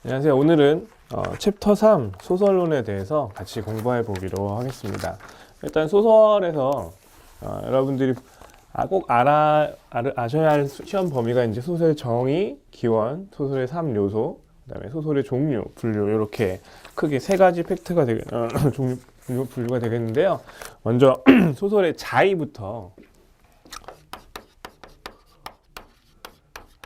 안녕하세요. 오늘은 챕터 3 소설론에 대해서 같이 공부해 보기로 하겠습니다. 일단 소설에서 여러분들이 꼭 아셔야 할 시험 범위가 이제 소설의 정의, 기원, 소설의 3요소, 그다음에 소설의 종류, 분류 이렇게 크게 세 가지 팩트가 종류 분류가 되겠는데요. 먼저 소설의 자의부터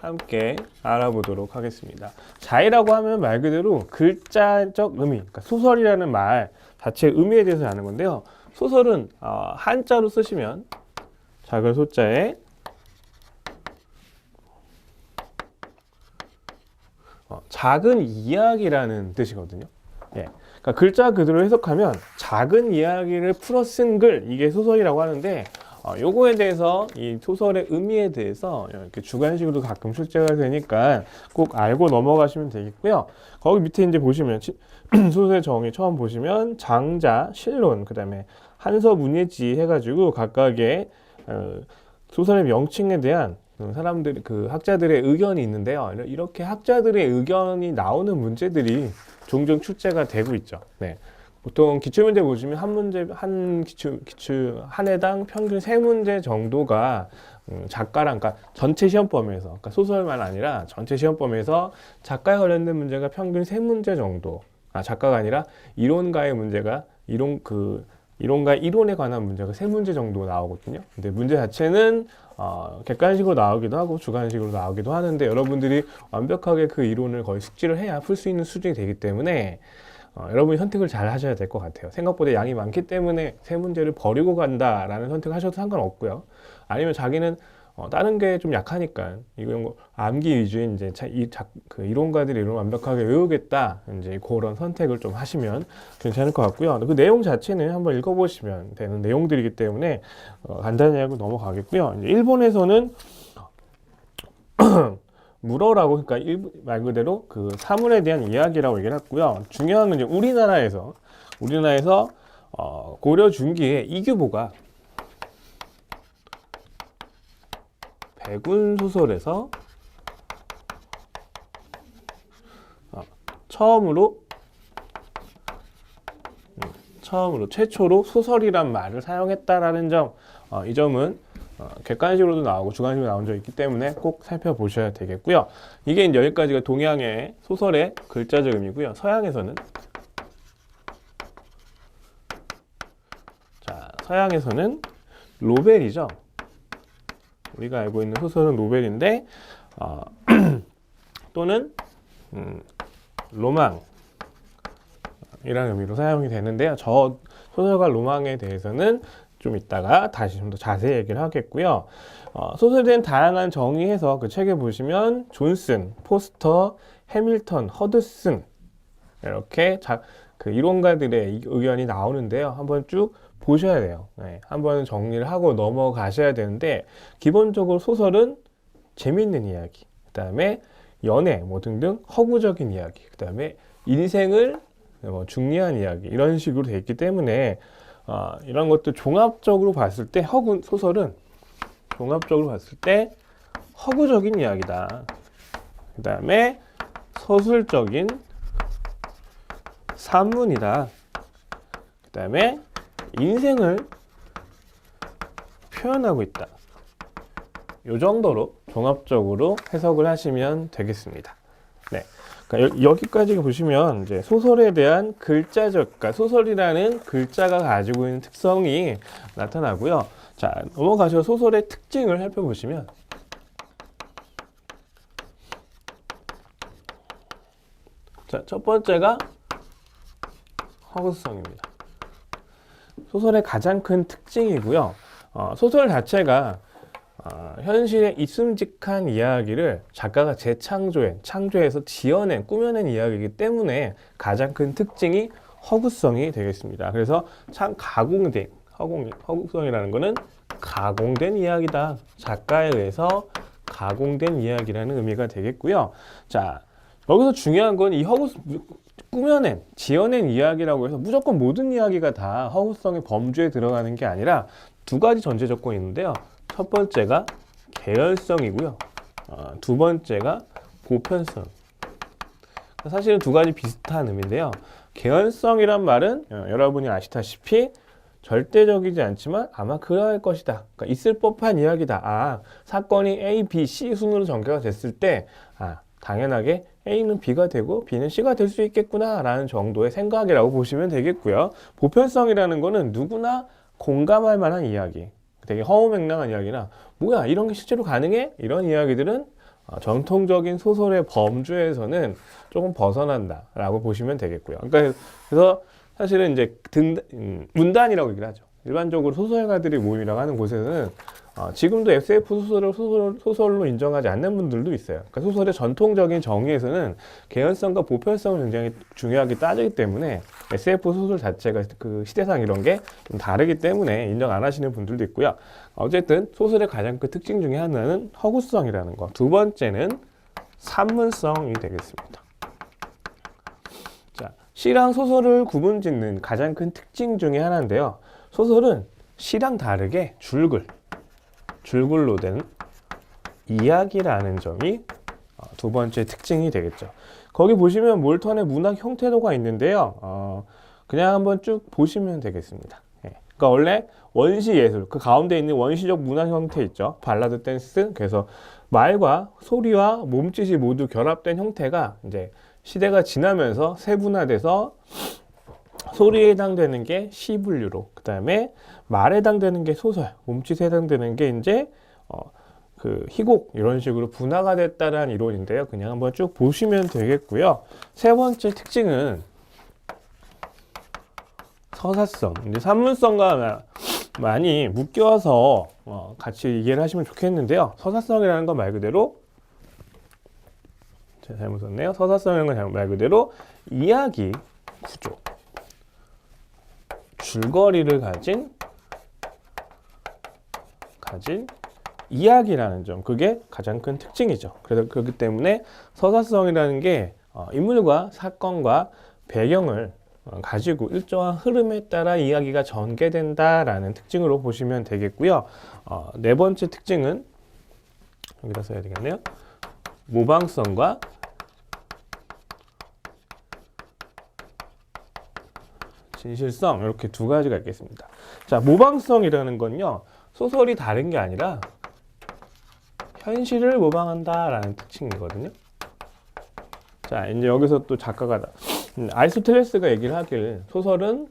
함께 알아보도록 하겠습니다. 자의라고 하면 말 그대로 글자적 의미, 그러니까 소설이라는 말 자체의 의미에 대해서 아는 건데요. 소설은 한자로 쓰시면 작은 소자에 작은 이야기라는 뜻이거든요. 예. 그러니까 글자 그대로 해석하면 작은 이야기를 풀어 쓴 글, 이게 소설이라고 하는데 요거에 대해서 이 소설의 의미에 대해서 이렇게 주관식으로 가끔 출제가 되니까 꼭 알고 넘어가시면 되겠고요. 거기 밑에 이제 보시면 소설의 정의 처음 보시면 장자, 실론, 그 다음에 한서, 문예지 해가지고 각각의 소설의 명칭에 대한 학자들의 의견이 있는데요. 이렇게 학자들의 의견이 나오는 문제들이 종종 출제가 되고 있죠. 네. 보통 기출문제 보시면 한 해당 평균 3문제 정도가 작가랑, 그러니까 전체 시험 범위에서, 그러니까 소설만 아니라 전체 시험 범위에서 작가에 관련된 문제가 평균 3문제 정도, 작가가 아니라 이론가의 문제가 이론과 이론에 관한 문제가 3문제 정도 나오거든요. 근데 문제 자체는 객관식으로 나오기도 하고 주관식으로 나오기도 하는데 여러분들이 완벽하게 그 이론을 거의 숙지를 해야 풀 수 있는 수준이 되기 때문에 여러분이 선택을 잘 하셔야 될 것 같아요. 생각보다 양이 많기 때문에 3문제를 버리고 간다라는 선택을 하셔도 상관없고요. 아니면 자기는 다른 게 좀 약하니까 이런 거 암기 위주의 이제 그 이론가들이 이론 완벽하게 외우겠다, 이제 그런 선택을 좀 하시면 괜찮을 것 같고요. 그 내용 자체는 한번 읽어보시면 되는 내용들이기 때문에 간단히 하고 넘어가겠고요. 이제 일본에서는 물어라고, 그러니까 말 그대로 그 사물에 대한 이야기라고 얘기를 했고요. 중요한 건 이제 우리나라에서 고려 중기에 이규보가 백운 소설에서 최초로 소설이란 말을 사용했다라는 점, 이 점은 객관식으로도 나오고 주관식으로 나온 적이 있기 때문에 꼭 살펴보셔야 되겠고요. 이게 이제 여기까지가 동양의 소설의 글자적 의미고요. 서양에서는 노벨이죠. 우리가 알고 있는 소설은 노벨인데 또는 로망이라는 의미로 사용이 되는데요. 저 소설과 로망에 대해서는 좀 이따가 다시 좀 더 자세히 얘기를 하겠고요. 소설에 대한 다양한 정의해서 그 책에 보시면 존슨, 포스터, 해밀턴, 허드슨 이렇게 그 이론가들의 의견이 나오는데요. 한번 쭉 보셔야 돼요. 네, 한번 정리를 하고 넘어가셔야 되는데, 기본적으로 소설은 재미있는 이야기, 그 다음에 연애 등등 허구적인 이야기, 그 다음에 인생을 중요한 이야기, 이런 식으로 되어 있기 때문에 이런 것도 종합적으로 봤을 때 소설은 종합적으로 봤을 때 허구적인 이야기다. 그 다음에 서술적인 산문이다. 그 다음에 인생을 표현하고 있다. 이 정도로 종합적으로 해석을 하시면 되겠습니다. 네. 그러니까 여기까지 보시면 이제 소설에 대한 그러니까 소설이라는 글자가 가지고 있는 특성이 나타나고요. 자, 넘어가셔서 소설의 특징을 살펴보시면, 자, 첫 번째가 허구성입니다. 소설의 가장 큰 특징이고요. 소설 자체가 현실에 있음직한 이야기를 작가가 창조해서 지어낸, 꾸며낸 이야기이기 때문에 가장 큰 특징이 허구성이 되겠습니다. 그래서 허구성이라는 것은 가공된 이야기다. 작가에 의해서 가공된 이야기라는 의미가 되겠고요. 자, 여기서 중요한 건 이 지어낸 이야기라고 해서 무조건 모든 이야기가 다 허구성의 범주에 들어가는 게 아니라 두 가지 전제 조건이 있는데요. 첫 번째가 계열성이고요. 두 번째가 보편성. 사실은 두 가지 비슷한 의미인데요. 개연성이란 말은 여러분이 아시다시피 절대적이지 않지만 아마 그러할 것이다. 그러니까 있을 법한 이야기다. 아, 사건이 A, B, C 순으로 전개가 됐을 때, 아, 당연하게 A는 B가 되고 B는 C가 될 수 있겠구나 라는 정도의 생각이라고 보시면 되겠고요. 보편성이라는 거는 누구나 공감할 만한 이야기, 되게 허무맹랑한 이야기나 뭐야 이런 게 실제로 가능해? 이런 이야기들은 전통적인 소설의 범주에서는 조금 벗어난다 라고 보시면 되겠고요. 그러니까 그래서 사실은 이제 문단이라고 얘기를 하죠. 일반적으로 소설가들이 모임이라고 하는 곳에서는 지금도 SF 소설을 소설로 인정하지 않는 분들도 있어요. 그러니까 소설의 전통적인 정의에서는 개연성과 보편성을 굉장히 중요하게 따지기 때문에 SF 소설 자체가 그 시대상 이런 게 좀 다르기 때문에 인정 안 하시는 분들도 있고요. 어쨌든 소설의 가장 큰 특징 중에 하나는 허구성이라는 거. 두 번째는 산문성이 되겠습니다. 자, 시랑 소설을 구분짓는 가장 큰 특징 중에 하나인데요. 소설은 시랑 다르게 줄글로 된 이야기라는 점이 두 번째 특징이 되겠죠. 거기 보시면 몰턴의 문학 형태도가 있는데요. 그냥 한번 쭉 보시면 되겠습니다. 그러니까 원래 원시 예술, 그 가운데 있는 원시적 문학 형태 있죠. 발라드 댄스. 그래서 말과 소리와 몸짓이 모두 결합된 형태가 이제 시대가 지나면서 세분화돼서 소리에 해당되는 게 시분류로, 그 다음에 말에 해당되는 게 소설, 몸짓에 해당되는 게 이제 그 희곡 이런 식으로 분화가 됐다라는 이론인데요. 그냥 한번 쭉 보시면 되겠고요. 세 번째 특징은 서사성. 이제 산문성과 많이 묶여서 같이 이해를 하시면 좋겠는데요. 서사성이라는 건 말 그대로 제가 잘못 썼네요. 서사성이라는 건 말 그대로 이야기 구조, 줄거리를 가진 이야기라는 점, 그게 가장 큰 특징이죠. 그래서 그렇기 때문에 서사성이라는 게 인물과 사건과 배경을 가지고 일정한 흐름에 따라 이야기가 전개된다라는 특징으로 보시면 되겠고요. 네 번째 특징은 여기다 써야 되겠네요. 모방성과 진실성, 이렇게 두 가지가 있겠습니다. 자, 모방성이라는 건요, 소설이 다른 게 아니라 현실을 모방한다라는 특징이거든요. 자, 이제 여기서 또 작가가 아리스토텔레스가 얘기를 하길 소설은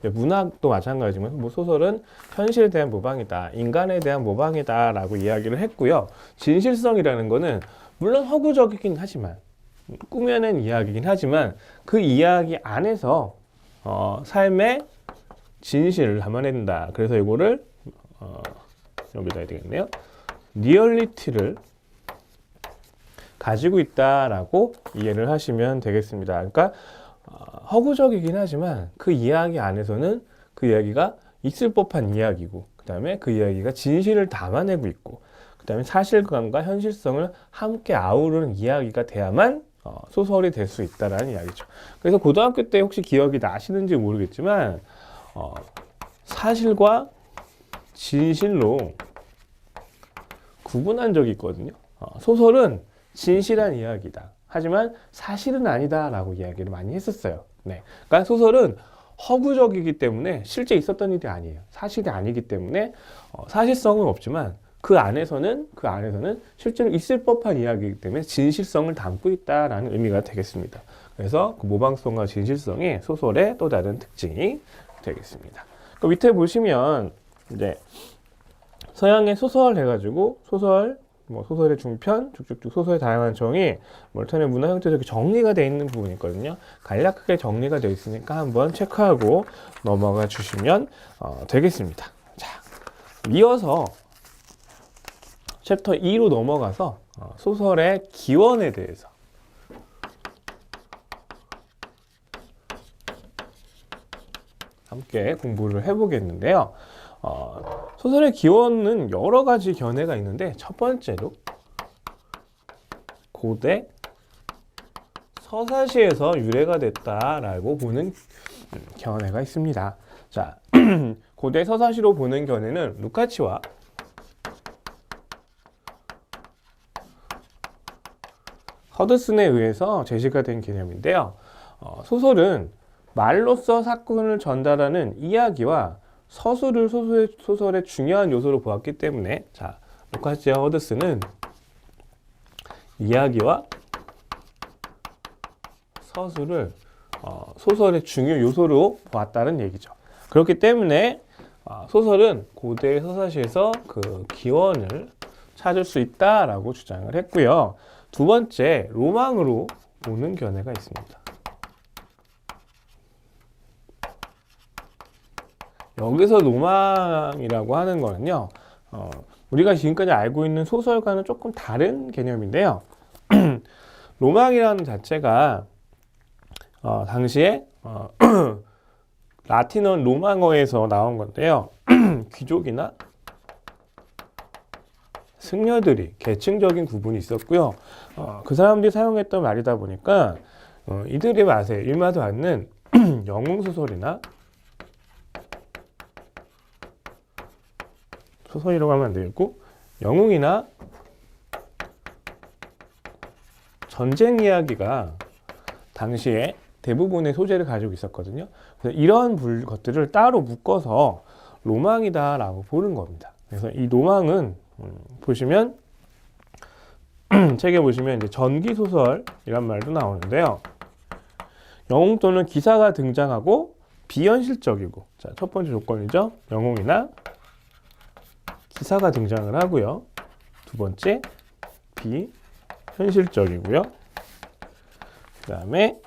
문학도 마찬가지지만 뭐 소설은 현실에 대한 모방이다, 인간에 대한 모방이다라고 이야기를 했고요. 진실성이라는 거는 물론 허구적이긴 하지만 꾸며낸 이야기이긴 하지만 그 이야기 안에서 삶의 진실을 담아낸다. 그래서 이거를 여기다 해야 되겠네요. 리얼리티를 가지고 있다라고 이해를 하시면 되겠습니다. 그러니까 허구적이긴 하지만 그 이야기 안에서는 그 이야기가 있을 법한 이야기고, 그 다음에 그 이야기가 진실을 담아내고 있고, 그 다음에 사실감과 현실성을 함께 아우르는 이야기가 돼야만 소설이 될 수 있다라는 이야기죠. 그래서 고등학교 때 혹시 기억이 나시는지 모르겠지만 사실과 진실로 구분한 적이 있거든요. 소설은 진실한 이야기다. 하지만 사실은 아니다 라고 이야기를 많이 했었어요. 네. 그러니까 소설은 허구적이기 때문에 실제 있었던 일이 아니에요. 사실이 아니기 때문에 사실성은 없지만 그 안에서는 실제로 있을 법한 이야기이기 때문에 진실성을 담고 있다라는 의미가 되겠습니다. 그래서 그 모방성과 진실성이 소설의 또 다른 특징이 되겠습니다. 그 밑에 보시면 이제 서양의 소설 해가지고 소설의 중편, 쭉쭉쭉 소설의 다양한 정의, 몰턴의 문화 형태적인 정리가 되어 있는 부분이 있거든요. 간략하게 정리가 되어 있으니까 한번 체크하고 넘어가 주시면 되겠습니다. 자, 이어서 챕터 2로 넘어가서 소설의 기원에 대해서 함께 공부를 해보겠는데요. 소설의 기원은 여러 가지 견해가 있는데 첫 번째로 고대 서사시에서 유래가 됐다라고 보는 견해가 있습니다. 자, 고대 서사시로 보는 견해는 루카치와 허드슨에 의해서 제시가 된 개념인데요. 소설은 말로써 사건을 전달하는 이야기와 서술을 소설의 중요한 요소로 보았기 때문에, 자, 루카시아 허드슨은 이야기와 서술을 소설의 중요 요소로 보았다는 얘기죠. 그렇기 때문에 소설은 고대 서사시에서 그 기원을 찾을 수 있다라고 주장을 했고요. 두 번째, 로망으로 보는 견해가 있습니다. 여기서 로망이라고 하는 거는요, 우리가 지금까지 알고 있는 소설과는 조금 다른 개념인데요. 로망이라는 자체가 당시에 라틴어 로망어에서 나온 건데요. 귀족이나 승려들이 계층적인 구분이 있었고요. 그 사람들이 사용했던 말이다 보니까 이들의 맛에 일마도 않는 영웅소설이나, 소설이라고 하면 안 되겠고, 영웅이나 전쟁 이야기가 당시에 대부분의 소재를 가지고 있었거든요. 그래서 이런 것들을 따로 묶어서 로망이다라고 보는 겁니다. 그래서 이 로망은 보시면 책에 보시면 이제 전기 소설이란 말도 나오는데요. 영웅 또는 기사가 등장하고 비현실적이고, 자, 첫 번째 조건이죠. 영웅이나 기사가 등장을 하고요. 두 번째, 비현실적이고요. 그 다음에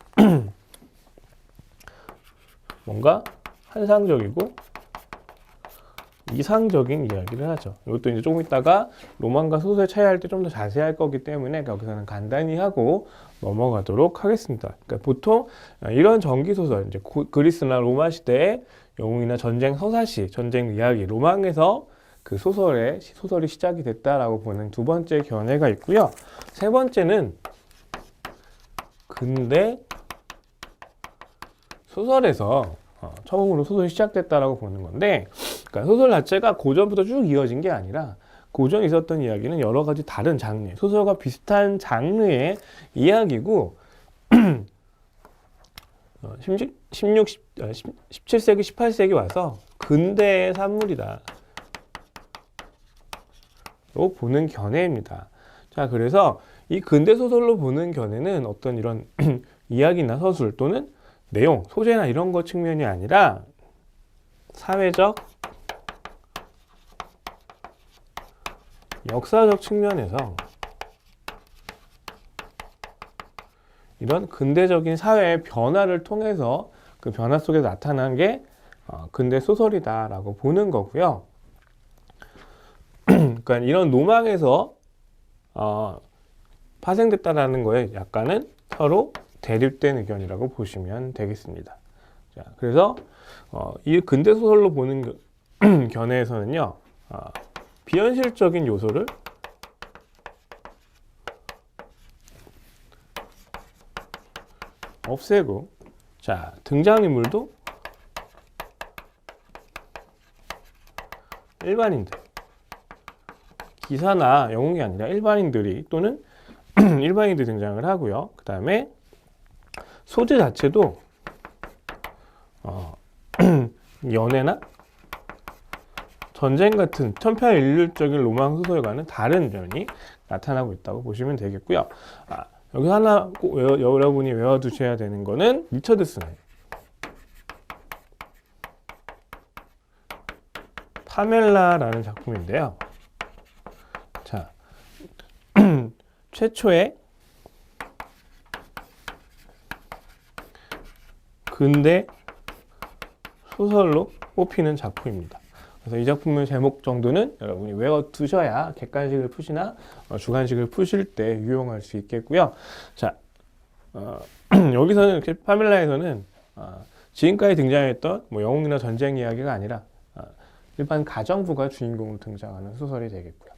뭔가 환상적이고 이상적인 이야기를 하죠. 이것도 이제 조금 있다가 로망과 소설 차이할 때 좀 더 자세히 할 거기 때문에 여기서는 간단히 하고 넘어가도록 하겠습니다. 그러니까 보통 이런 전기소설, 이제 그리스나 로마 시대의 영웅이나 전쟁 서사시, 전쟁 이야기, 로망에서 그 소설이 시작이 됐다라고 보는 두 번째 견해가 있고요. 세 번째는 근대 소설에서 처음으로 소설이 시작됐다라고 보는 건데, 그러니까 소설 자체가 고전부터 쭉 이어진 게 아니라 고전에 있었던 이야기는 여러 가지 다른 장르, 소설과 비슷한 장르의 이야기고 17세기, 18세기 와서 근대의 산물이다 로 보는 견해입니다. 자, 그래서 이 근대 소설로 보는 견해는 어떤 이런 이야기나 서술 또는 내용, 소재나 이런 것 측면이 아니라 사회적, 역사적 측면에서 이런 근대적인 사회의 변화를 통해서 그 변화 속에 나타난 게 근대 소설이다라고 보는 거고요. 그러니까 이런 로망에서 파생됐다라는 거에 약간은 서로 대립된 의견이라고 보시면 되겠습니다. 자, 그래서 이 근대 소설로 보는 견해에서는요, 비현실적인 요소를 없애고, 자, 등장인물도 일반인들, 기사나 영웅이 아니라 일반인들이 또는 일반인들이 등장을 하고요. 그 다음에 소재 자체도 연애나 전쟁 같은 천편일률적인 로망 소설과는 다른 면이 나타나고 있다고 보시면 되겠고요. 여기 하나 꼭 여러분이 외워두셔야 되는 거는 리처드 스넬 파멜라라는 작품인데요. 자, 최초의 근대 소설로 뽑히는 작품입니다. 그래서 이 작품의 제목 정도는 여러분이 외워두셔야 객관식을 푸시나 주관식을 푸실 때 유용할 수 있겠고요. 자, 여기서는 파멜라에서는 지금까지 등장했던 영웅이나 전쟁 이야기가 아니라 일반 가정부가 주인공으로 등장하는 소설이 되겠고요.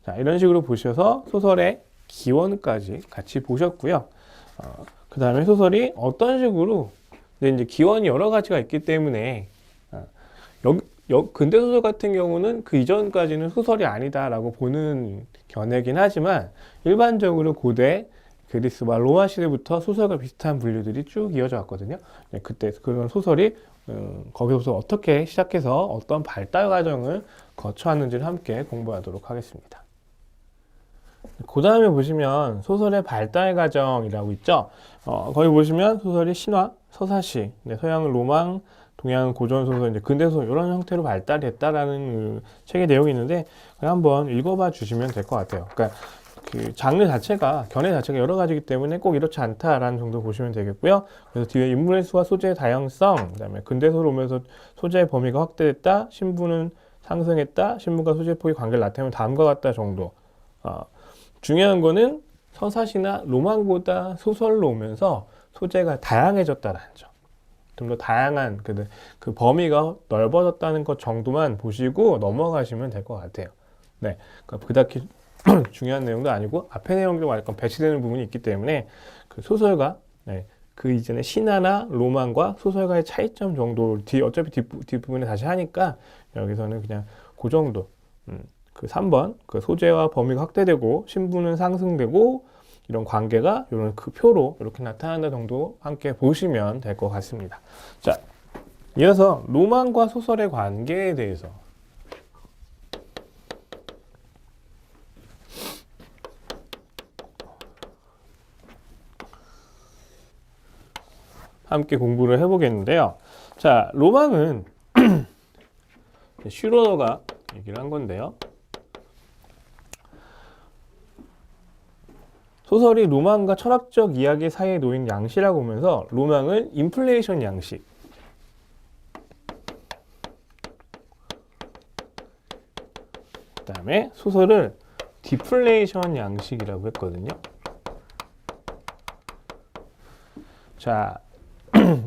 자, 이런 식으로 보셔서 소설의 기원까지 같이 보셨고요. 그 다음에 소설이 어떤 식으로 이제 기원이 여러 가지가 있기 때문에 근대 소설 같은 경우는 그 이전까지는 소설이 아니다라고 보는 견해긴 하지만 일반적으로 고대 그리스와 로마 시대부터 소설과 비슷한 분류들이 쭉 이어져 왔거든요. 그때 그런 소설이 거기서 어떻게 시작해서 어떤 발달 과정을 거쳐왔는지를 함께 공부하도록 하겠습니다. 그 다음에 보시면 소설의 발달 과정이라고 있죠. 거기 보시면 소설이 신화, 서사시, 서양은 로망, 동양은 고전소설, 이제 근대소설 이런 형태로 발달했다라는 책의 내용이 있는데 한번 읽어봐 주시면 될 것 같아요. 그러니까 그 장르 자체가 견해 자체가 여러 가지이기 때문에 꼭 이렇지 않다라는 정도 보시면 되겠고요. 그래서 뒤에 인물의 수와 소재의 다양성, 그다음에 근대소설 오면서 소재의 범위가 확대됐다, 신부는 상승했다, 신부가 소재 폭의 관계를 나타내면 다음과 같다 정도. 중요한 거는 서사시나 로망보다 소설로 오면서 소재가 다양해졌다라는 점. 좀 더 다양한 그 범위가 넓어졌다는 것 정도만 보시고 넘어가시면 될 것 같아요. 네, 그러니까 그닥 중요한 내용도 아니고 앞에 내용도 약간 배치되는 부분이 있기 때문에 그 소설가 그 이전에 신화나 로망과 소설가의 차이점 정도 어차피 뒷부분에 다시 하니까 여기서는 그냥 그 정도 그 3번 그 소재와 범위가 확대되고 신부는 상승되고 이런 관계가 이런 그 표로 이렇게 나타난다 정도 함께 보시면 될 것 같습니다. 자, 이어서 로망과 소설의 관계에 대해서 함께 공부를 해보겠는데요. 자, 로망은 슈로더가 얘기를 한 건데요. 소설이 로망과 철학적 이야기 사이에 놓인 양식이라고 보면서 로망은 인플레이션 양식, 그 다음에 소설을 디플레이션 양식이라고 했거든요. 자,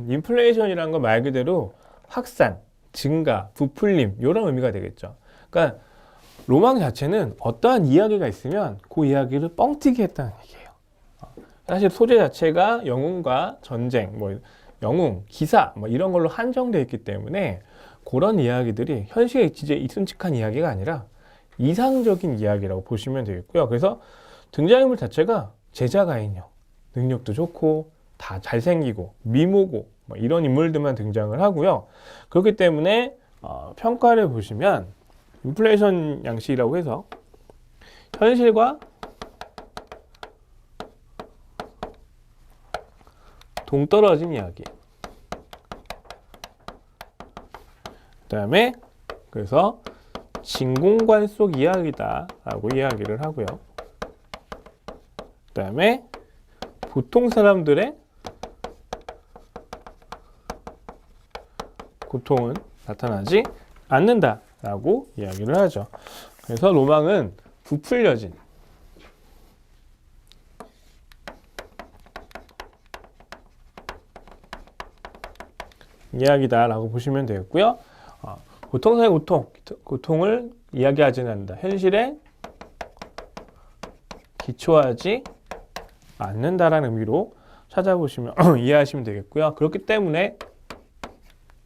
인플레이션이라는 건 말 그대로 확산, 증가, 부풀림 이런 의미가 되겠죠. 그러니까 로망 자체는 어떠한 이야기가 있으면 그 이야기를 뻥튀기 했다는 얘기예요. 사실 소재 자체가 영웅과 전쟁, 영웅, 기사 이런 걸로 한정되어 있기 때문에 그런 이야기들이 현실에 진짜 익숙한 이야기가 아니라 이상적인 이야기라고 보시면 되겠고요. 그래서 등장인물 자체가 제자가 인형, 능력도 좋고 다 잘생기고 미모고 이런 인물들만 등장을 하고요. 그렇기 때문에 평가를 보시면 인플레이션 양식이라고 해서 현실과 동떨어진 이야기. 그 다음에 그래서 진공관 속 이야기다 라고 이야기를 하고요. 그 다음에 보통 사람들의 고통은 나타나지 않는다 라고 이야기를 하죠. 그래서 로망은 부풀려진 이야기다 라고 보시면 되겠고요. 보통 사의 고통을 이야기하지는 않는다. 현실에 기초하지 않는다라는 의미로 찾아보시면 이해하시면 되겠고요. 그렇기 때문에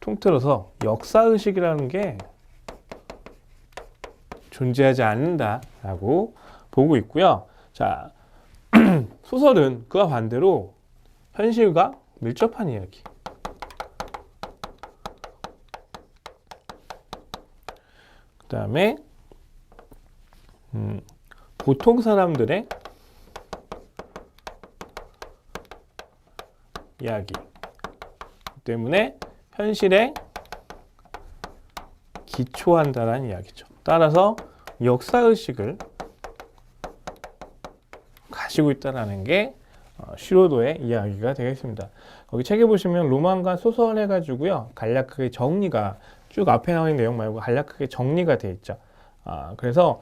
통틀어서 역사의식이라는 게 존재하지 않는다라고 보고 있고요. 자, 소설은 그와 반대로 현실과 밀접한 이야기. 그 다음에 보통 사람들의 이야기 때문에 현실에 기초한다는 이야기죠. 따라서 역사의식을 가지고 있다는 게 슈로더의 이야기가 되겠습니다. 거기 책에 보시면 로망과 소설 해가지고요. 간략하게 정리가 쭉 앞에 나와 있는 내용 말고 간략하게 정리가 되어 있죠. 그래서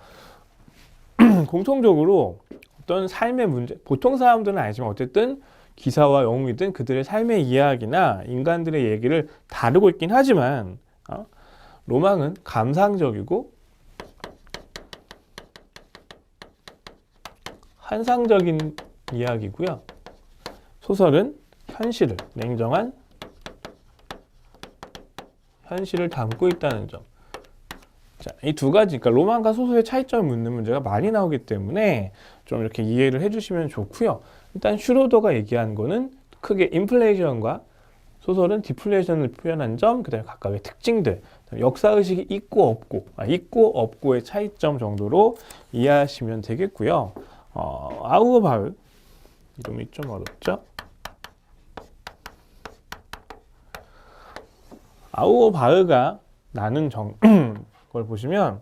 공통적으로 어떤 삶의 문제, 보통 사람들은 아니지만 어쨌든 기사와 영웅이든 그들의 삶의 이야기나 인간들의 얘기를 다루고 있긴 하지만 로망은 감상적이고 환상적인 이야기고요. 소설은 현실을, 냉정한 현실을 담고 있다는 점. 자, 이 두 가지, 그러니까 로망과 소설의 차이점을 묻는 문제가 많이 나오기 때문에 좀 이렇게 이해를 해주시면 좋고요. 일단 슈로더가 얘기한 거는 크게 인플레이션과 소설은 디플레이션을 표현한 점, 그 다음에 각각의 특징들, 역사의식이 있고 없고의 차이점 정도로 이해하시면 되겠고요. 아우어바흐, 이름이 좀 어렵죠? 아우어바흐가 나눈 걸 보시면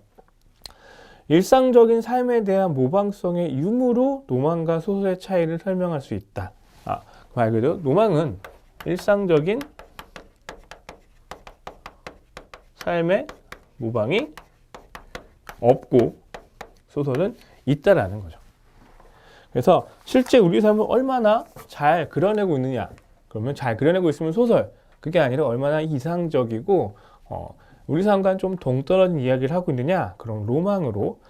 일상적인 삶에 대한 모방성의 유무로 로망과 소설의 차이를 설명할 수 있다. 그 말 그대로 로망은 일상적인 삶의 모방이 없고 소설은 있다라는 거죠. 그래서 실제 우리 삶을 얼마나 잘 그려내고 있느냐, 그러면 잘 그려내고 있으면 소설, 그게 아니라 얼마나 이상적이고 우리 삶과는 좀 동떨어진 이야기를 하고 있느냐, 그런 로망으로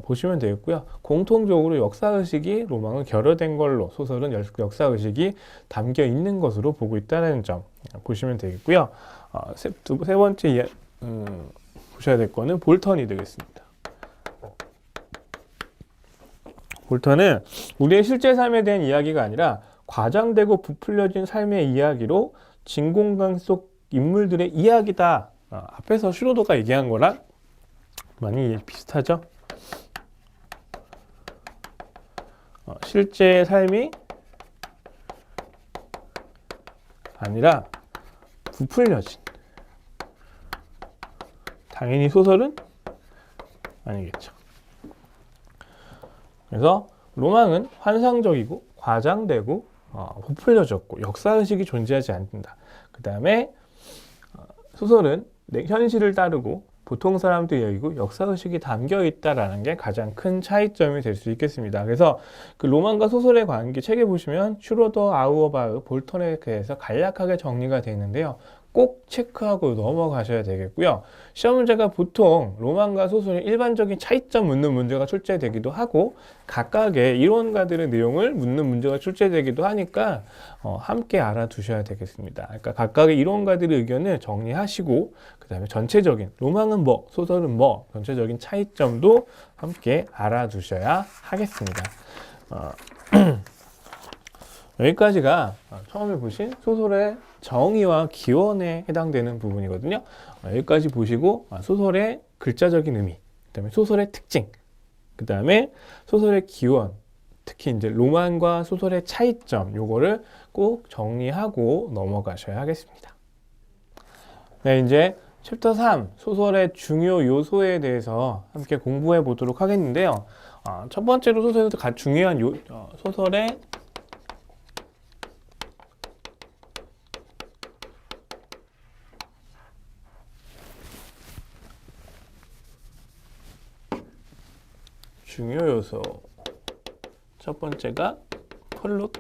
보시면 되겠고요. 공통적으로 역사의식이 로망은 결여된 걸로 소설은 역사의식이 담겨 있는 것으로 보고 있다는 점 보시면 되겠고요. 세 번째 보셔야 될 거는 볼턴이 되겠습니다. 볼턴은 우리의 실제 삶에 대한 이야기가 아니라 과장되고 부풀려진 삶의 이야기로 진공관 속 인물들의 이야기다. 앞에서 슈로더가 얘기한 거랑 많이 비슷하죠? 실제 삶이 아니라 부풀려진. 당연히 소설은 아니겠죠. 그래서 로망은 환상적이고 과장되고 부풀려졌고 역사의식이 존재하지 않는다. 그 다음에 소설은 현실을 따르고 보통 사람들의 이야기고 역사의식이 담겨 있다라는 게 가장 큰 차이점이 될 수 있겠습니다. 그래서 그 로망과 소설의 관계 책에 보시면 슈로더, 아우어바흐, 볼턴에 대해서 간략하게 정리가 되어 있는데요. 꼭 체크하고 넘어가셔야 되겠고요. 시험 문제가 보통 로망과 소설의 일반적인 차이점 묻는 문제가 출제되기도 하고 각각의 이론가들의 내용을 묻는 문제가 출제되기도 하니까 함께 알아두셔야 되겠습니다. 그러니까 각각의 이론가들의 의견을 정리하시고 그 다음에 전체적인 로망은 뭐, 소설은 뭐, 전체적인 차이점도 함께 알아두셔야 하겠습니다. 여기까지가 처음에 보신 소설의 정의와 기원에 해당되는 부분이거든요. 여기까지 보시고 소설의 글자적인 의미, 그 다음에 소설의 특징, 그 다음에 소설의 기원, 특히 이제 로만과 소설의 차이점, 요거를 꼭 정리하고 넘어가셔야 하겠습니다. 네, 이제 챕터 3, 소설의 중요 요소에 대해서 함께 공부해 보도록 하겠는데요. 첫 번째로 소설에서 가장 중요한 소설의 중요 요소 첫 번째가 플롯이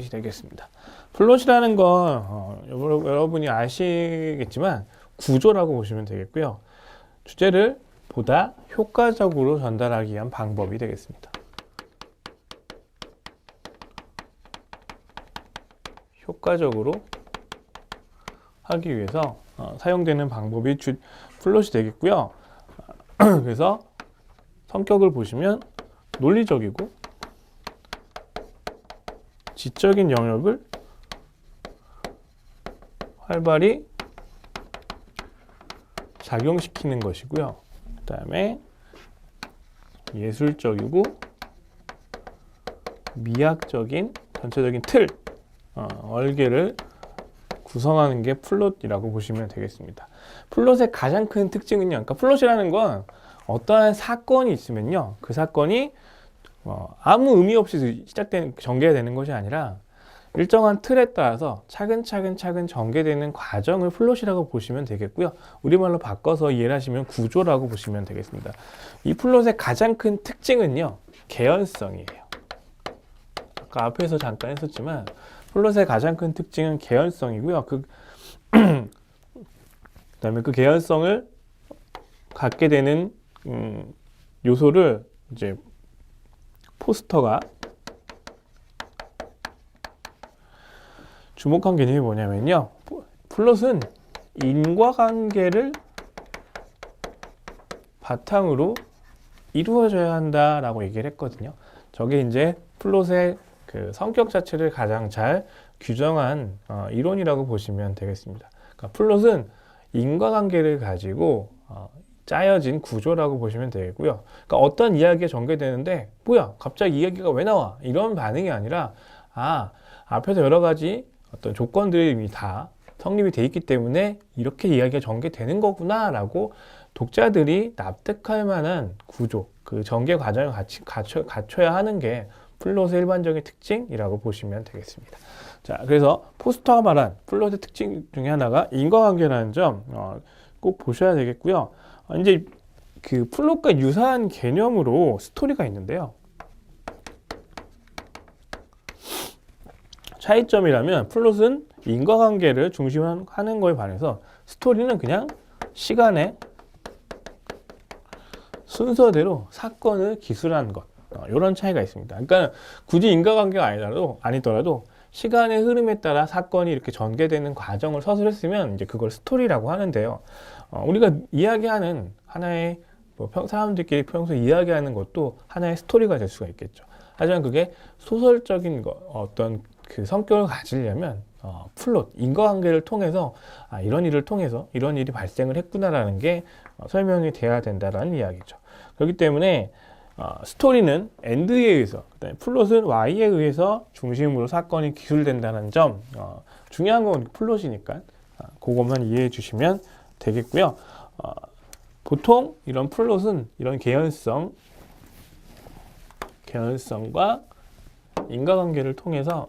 되겠습니다. 플롯이라는 건 여러분이 아시겠지만 구조라고 보시면 되겠고요. 주제를 보다 효과적으로 전달하기 위한 방법이 되겠습니다. 효과적으로 하기 위해서 사용되는 방법이 플롯이 되겠고요. 그래서 성격을 보시면 논리적이고 지적인 영역을 활발히 작용시키는 것이고요. 그 다음에 예술적이고 미학적인 전체적인 틀, 얼개를 구성하는 게 플롯이라고 보시면 되겠습니다. 플롯의 가장 큰 특징은요. 그러니까 플롯이라는 건 어떠한 사건이 있으면요. 그 사건이 아무 의미 없이 전개되는 것이 아니라 일정한 틀에 따라서 차근차근 전개되는 과정을 플롯이라고 보시면 되겠고요. 우리말로 바꿔서 이해를 하시면 구조라고 보시면 되겠습니다. 이 플롯의 가장 큰 특징은요. 개연성이에요. 아까 앞에서 잠깐 했었지만 플롯의 가장 큰 특징은 개연성이고요. 그다음에 그 개연성을 갖게 되는 요소를 이제 포스터가 주목한 개념이 뭐냐면요. 플롯은 인과관계를 바탕으로 이루어져야 한다라고 얘기를 했거든요. 저게 이제 플롯의 그 성격 자체를 가장 잘 규정한 이론이라고 보시면 되겠습니다. 그러니까 플롯은 인과관계를 가지고 짜여진 구조라고 보시면 되겠고요. 그러니까 어떤 이야기가 전개되는데 뭐야 갑자기 이야기가 왜 나와? 이런 반응이 아니라 앞에서 여러 가지 어떤 조건들이 이미 다 성립이 돼 있기 때문에 이렇게 이야기가 전개되는 거구나 라고 독자들이 납득할 만한 구조, 그 전개 과정을 같이 갖춰야 하는 게 플롯의 일반적인 특징이라고 보시면 되겠습니다. 자, 그래서 포스터가 말한 플롯의 특징 중에 하나가 인과관계라는 점 꼭 보셔야 되겠고요. 이제 그 플롯과 유사한 개념으로 스토리가 있는데요. 차이점이라면 플롯은 인과관계를 중심하는 거에 반해서 스토리는 그냥 시간의 순서대로 사건을 기술하는 것, 이런 차이가 있습니다. 그러니까 굳이 인과관계가 아니더라도 시간의 흐름에 따라 사건이 이렇게 전개되는 과정을 서술했으면 이제 그걸 스토리라고 하는데요. 우리가 이야기하는 하나의 사람들끼리 평소에 이야기하는 것도 하나의 스토리가 될 수가 있겠죠. 하지만 그게 소설적인 어떤 그 성격을 가지려면 플롯, 인과관계를 통해서 이런 일을 통해서 이런 일이 발생을 했구나라는 게 설명이 돼야 된다라는 이야기죠. 그렇기 때문에 스토리는 엔드에 의해서, 그다음에 플롯은 Y에 의해서 중심으로 사건이 기술된다는 점, 중요한 건 플롯이니까 그것만 이해해 주시면 되겠고요. 보통 이런 플롯은 이런 개연성과 인과관계를 통해서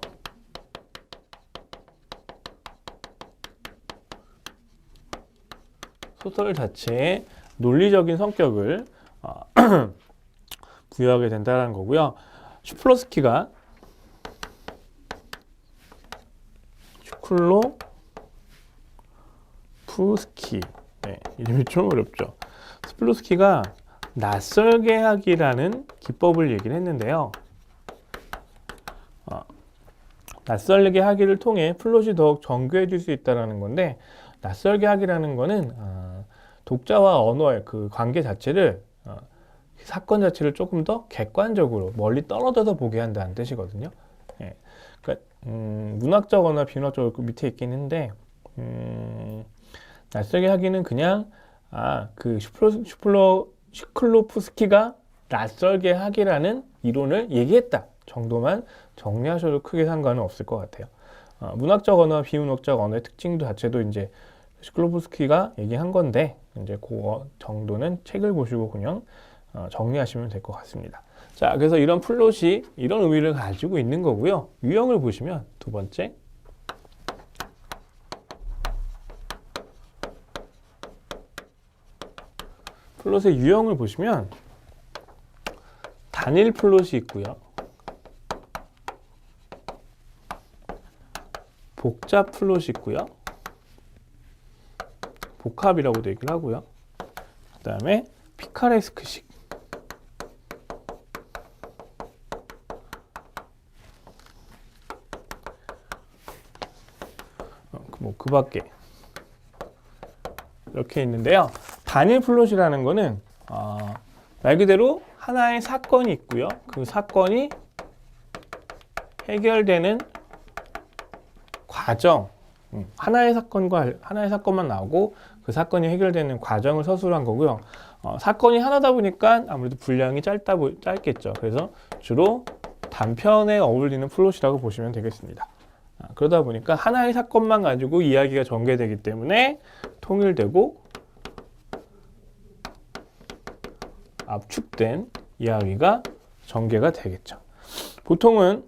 소설 자체의 논리적인 성격을 부여하게 된다는 거고요. 슈클로프스키가 이름이 좀 어렵죠. 슈클로프스키가 낯설게 하기라는 기법을 얘기를 했는데요. 낯설게 하기를 통해 플롯이 더욱 정교해질 수 있다는 건데, 낯설게 하기라는 거는 독자와 언어의 그 관계 자체를 사건 자체를 조금 더 객관적으로 멀리 떨어져서 보게 한다는 뜻이거든요. 예. 그러니까 문학적 언어, 비문학적 그 밑에 있긴 한데 낯설게 하기는 그냥 그 슈클로프스키가 낯설게 하기라는 이론을 얘기했다 정도만 정리하셔도 크게 상관은 없을 것 같아요. 문학적 언어, 비문학적 언어의 특징도 자체도 이제 슈클로프스키가 얘기한 건데 이제 그 정도는 책을 보시고 그냥 정리하시면 될 것 같습니다. 자, 그래서 이런 플롯이 이런 의미를 가지고 있는 거고요. 유형을 보시면 두 번째, 플롯의 유형을 보시면 단일 플롯이 있고요. 복잡 플롯이 있고요. 복합이라고도 얘기를 하고요. 그 다음에 피카레스크식, 그 밖에 이렇게 있는데요. 단일 플롯이라는 거는 말 그대로 하나의 사건이 있고요. 그 사건이 해결되는 과정, 하나의 사건만 나오고 그 사건이 해결되는 과정을 서술한 거고요. 사건이 하나다 보니까 아무래도 분량이 짧겠죠. 그래서 주로 단편에 어울리는 플롯이라고 보시면 되겠습니다. 그러다 보니까 하나의 사건만 가지고 이야기가 전개되기 때문에 통일되고 압축된 이야기가 전개가 되겠죠. 보통은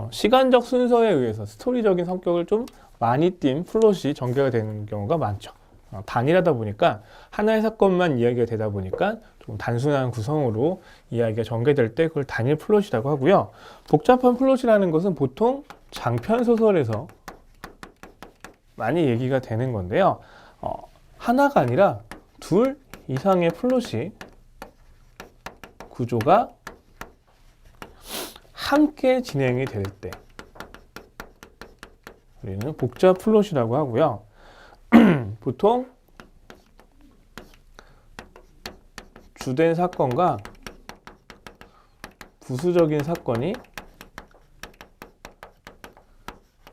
시간적 순서에 의해서 스토리적인 성격을 좀 많이 띈 플롯이 전개가 되는 경우가 많죠. 단일하다 보니까 하나의 사건만 이야기가 되다 보니까 좀 단순한 구성으로 이야기가 전개될 때 그걸 단일 플롯이라고 하고요. 복잡한 플롯이라는 것은 보통 장편 소설에서 많이 얘기가 되는 건데요. 하나가 아니라 둘 이상의 플롯이 구조가 함께 진행이 될 때 우리는 복잡 플롯이라고 하고요. 보통 주된 사건과 부수적인 사건이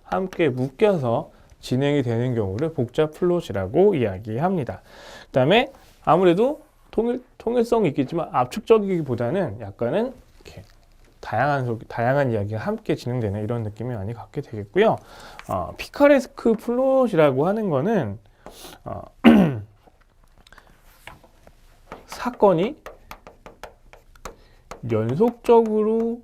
함께 묶여서 진행이 되는 경우를 복잡 플롯이라고 이야기합니다. 그 다음에 아무래도 통일성이 있겠지만 압축적이기보다는 약간은 이렇게 다양한 이야기가 함께 진행되는 이런 느낌이 많이 갖게 되겠고요. 피카레스크 플롯이라고 하는 거는 사건이 연속적으로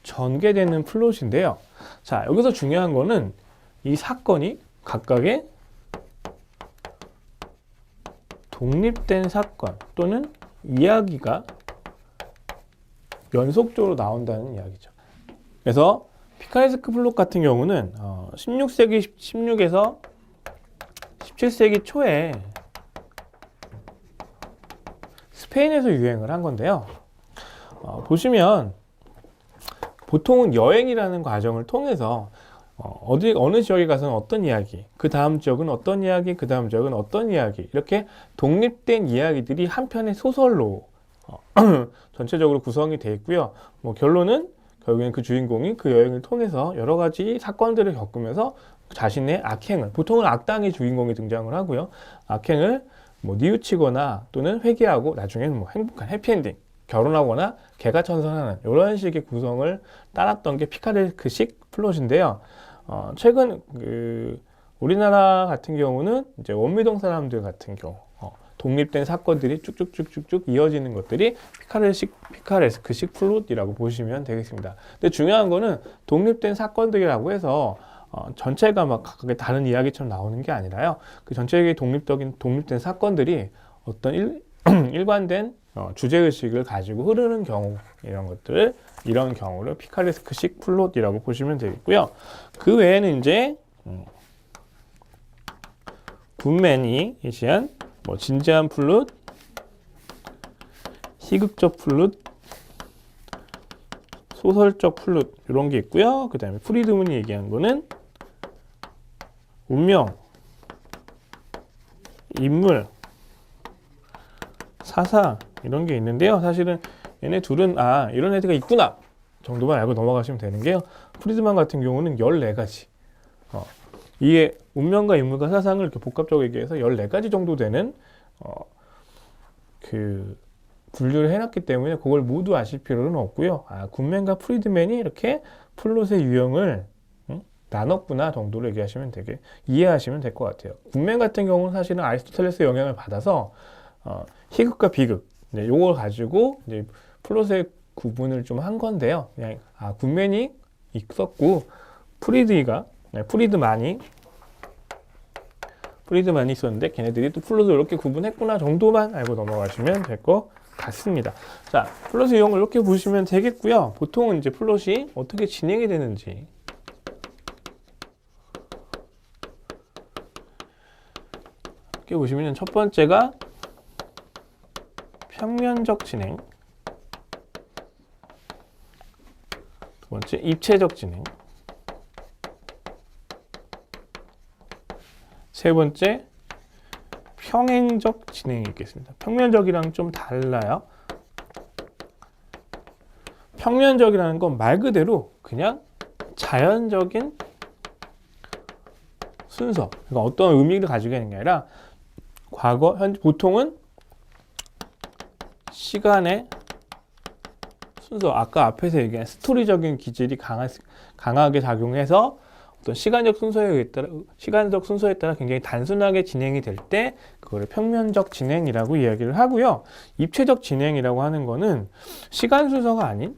전개되는 플롯인데요. 자, 여기서 중요한 거는 이 사건이 각각의 독립된 사건 또는 이야기가 연속적으로 나온다는 이야기죠. 그래서 피카레스크 플롯 같은 경우는 16에서 17세기 초에 스페인에서 유행을 한 건데요. 보시면 보통은 여행이라는 과정을 통해서 어느 지역에 가서는 어떤 이야기, 그 다음 지역은 어떤 이야기, 그 다음 지역은 어떤 이야기, 이렇게 독립된 이야기들이 한 편의 소설로 전체적으로 구성이 되어 있고요. 결론은 결국엔 그 주인공이 그 여행을 통해서 여러 가지 사건들을 겪으면서 자신의 악행을, 보통은 악당의 주인공이 등장을 하고요. 악행을 뉘우치거나 또는 회개하고 나중에는 행복한 해피엔딩, 결혼하거나 개가천선하는 이런 식의 구성을 따랐던 게 피카레스크식 플롯인데요. 최근 우리나라 같은 경우는 이제 원미동 사람들 같은 경우 독립된 사건들이 쭉쭉쭉쭉쭉 이어지는 것들이 피카레스크식 플롯이라고 보시면 되겠습니다. 근데 중요한 거는 독립된 사건들이라고 해서 전체가 막 각각의 다른 이야기처럼 나오는 게 아니라요. 그 전체적인 독립된 사건들이 어떤 일관된 주제의식을 가지고 흐르는 경우, 이런 경우를 피카레스크식 플롯이라고 보시면 되겠고요. 그 외에는 이제 굿맨이 제시한 진지한 플롯, 희극적 플롯, 소설적 플롯 이런 게 있고요. 그 다음에 프리드문이 얘기한 거는 운명, 인물, 사사 이런 게 있는데요. 사실은 얘네 둘은 이런 애들가 있구나 정도만 알고 넘어가시면 되는 게요. 프리드만 같은 경우는 14가지 이게 운명과 인물과 사상을 이렇게 복합적으로 얘기해서 14가지 정도 되는 그 분류를 해놨기 때문에 그걸 모두 아실 필요는 없고요. 굿맨과 프리드맨이 이렇게 플롯의 유형을 나눴구나 정도로 이해하시면 될 것 같아요. 굿맨 같은 경우는 사실은 아리스토텔레스의 영향을 받아서 희극과 비극 요걸 가지고 이제 플롯의 구분을 좀 한 건데요. 그냥 굿맨이 있었고 프리드만이 있었는데 걔네들이 또 플롯을 이렇게 구분했구나 정도만 알고 넘어가시면 될 것 같습니다. 자, 플롯의 유형을 이렇게 보시면 되겠고요. 보통은 이제 플롯이 어떻게 진행이 되는지 이렇게 보시면 첫 번째가 평면적 진행, 두 번째 입체적 진행, 세 번째 평행적 진행이 있겠습니다. 평면적이랑 좀 달라요. 평면적이라는 건 말 그대로 그냥 자연적인 순서, 그러니까 어떤 의미를 가지고 있는 게 아니라 과거, 현재, 보통은 시간의 순서, 아까 앞에서 얘기한 스토리적인 기질이 강하게 작용해서 어떤 시간적 순서에 따라 굉장히 단순하게 진행이 될 때 그거를 평면적 진행이라고 이야기를 하고요. 입체적 진행이라고 하는 거는 시간 순서가 아닌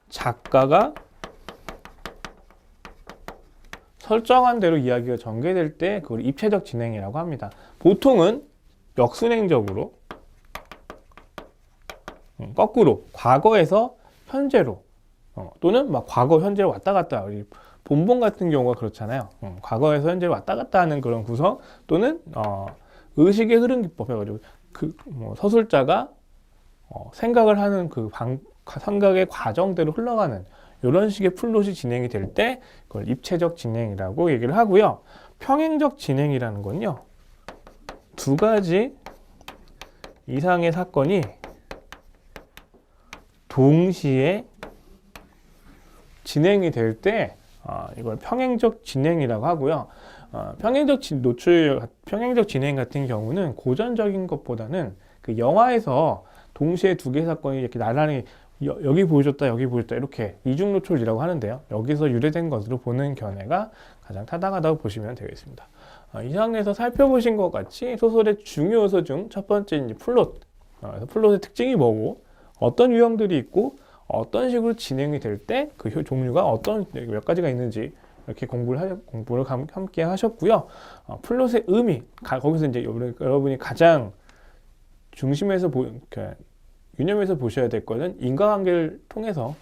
작가가 설정한 대로 이야기가 전개될 때 그걸 입체적 진행이라고 합니다. 보통은 역순행적으로 거꾸로 과거에서 현재로 또는 막 과거 현재로 왔다 갔다, 우리 본본 같은 경우가 그렇잖아요. 과거에서 현재로 왔다 갔다 하는 그런 구성 또는 의식의 흐름 기법 해가지고 서술자가 생각을 하는 그 생각의 과정대로 흘러가는 이런 식의 플롯이 진행이 될 때 그걸 입체적 진행이라고 얘기를 하고요. 평행적 진행이라는 건요, 두 가지 이상의 사건이 동시에 진행이 될 때 이걸 평행적 진행이라고 하고요. 평행적 진행 같은 경우는 고전적인 것보다는 그 영화에서 동시에 두 개의 사건이 이렇게 나란히 여기 보여줬다 여기 보여줬다 이렇게 이중 노출이라고 하는데요. 여기서 유래된 것으로 보는 견해가 가장 타당하다고 보시면 되겠습니다. 이상에서 살펴보신 것 같이 소설의 중요 요소 중 첫 번째 이제 플롯. 그래서 플롯의 특징이 뭐고 어떤 유형들이 있고 어떤 식으로 진행이 될 때 그 종류가 어떤 몇 가지가 있는지 이렇게 공부를 함께 하셨고요. 플롯의 의미, 거기서 이제 여러분이 가장 중심에서 유념해서 보셔야 될 거는 인과관계를 통해서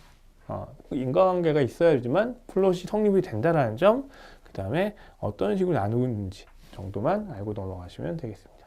인과관계가 있어야지만 플롯이 성립이 된다는 점, 그 다음에 어떤 식으로 나누는지 정도만 알고 넘어가시면 되겠습니다.